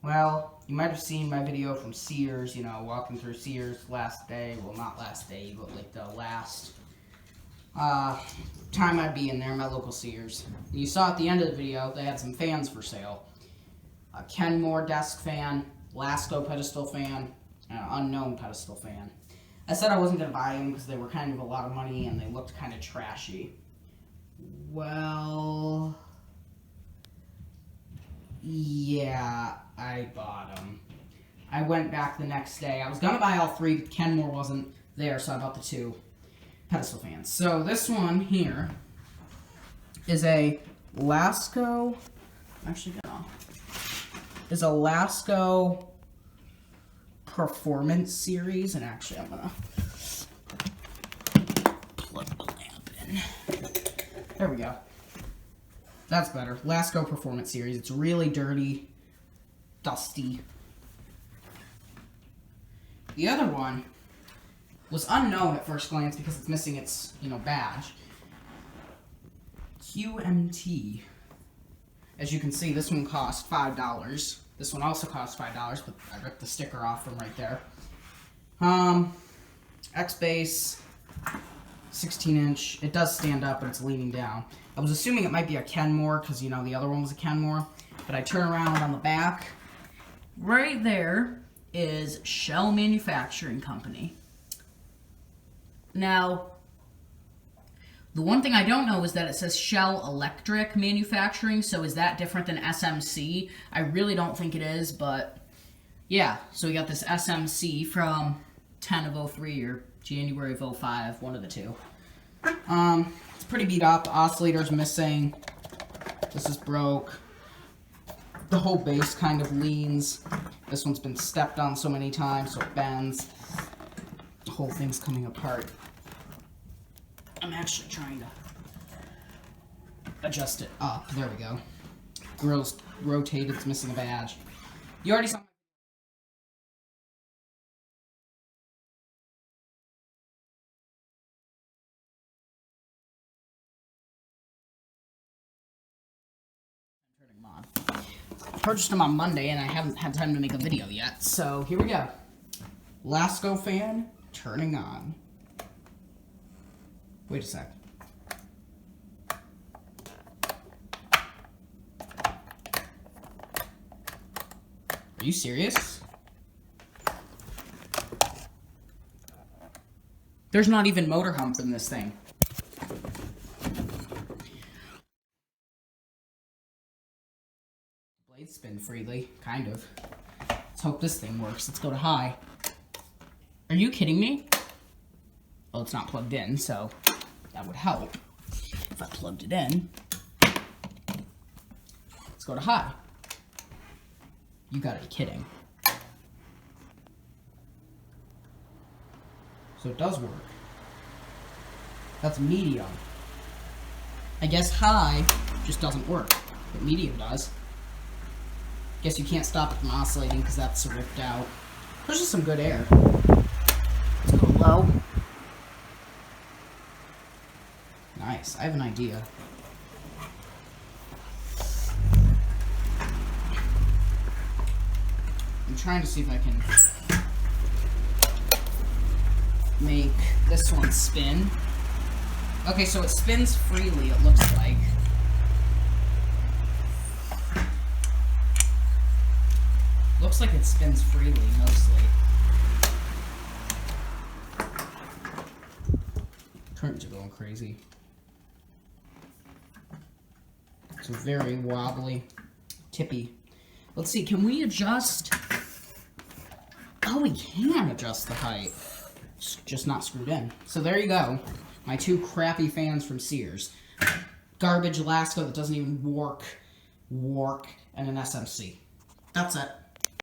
Well, you might have seen my video from Sears, you know, walking through Sears last day. Well, not last day, but like the last time I'd be in there, my local Sears. And you saw at the end of the video, they had some fans for sale. A Kenmore desk fan, Lasko pedestal fan, and an Unknown pedestal fan. I said I wasn't going to buy them because they were kind of a lot of money and they looked kind of trashy. Well, yeah, I bought them. I went back the next day. I was going to buy all three, but Kenmore wasn't there, so I bought the two pedestal fans. So this one here is a Lasko, is a Lasko Performance Series, and actually I'm gonna plug the lamp in. There we go. That's better. Lasko Performance Series. It's really dirty, dusty. The other one was unknown at first glance because it's missing its, badge. QMT. As you can see, this one cost $5. This one also cost $5, but I ripped the sticker off from right there. X-Base, 16-inch. It does stand up, but it's leaning down. I was assuming it might be a Kenmore, because, the other one was a Kenmore. But I turn around on the back. Right there is Shell Manufacturing Company. Now, the one thing I don't know is that it says Shell Electric Manufacturing, so is that different than SMC? I really don't think it is, but yeah. So we got this SMC from 10 of 03 or January of 05, one of the two. It's pretty beat up. Oscillator's missing. This is broke. The whole base kind of leans. This one's been stepped on so many times, so it bends. The whole thing's coming apart. I'm actually trying to adjust it up. There we go. Grill's rotated. It's missing a badge. You already saw. Turning them on. I purchased them on Monday, and I haven't had time to make a video yet. So here we go. Lasko fan turning on. Wait a sec. Are you serious? There's not even motor hump in this thing. Blades spin freely, kind of. Let's hope this thing works. Let's go to high. Are you kidding me? Well, it's not plugged in, so that would help if I plugged it in. Let's go to high. You gotta be kidding. So it does work. That's medium. I guess high just doesn't work, but medium does. Guess you can't stop it from oscillating because that's ripped out. There's just some good air. Let's go low. Nice. I have an idea. I'm trying to see if I can make this one spin. Okay, so it spins freely, it looks like. Looks like it spins freely, mostly. Currents are going crazy. It's very wobbly, tippy. Let's see, can we adjust? Oh, we can adjust the height. It's just not screwed in. So there you go. My two crappy fans from Sears. Garbage Lasko that doesn't even work, and an SMC. That's it.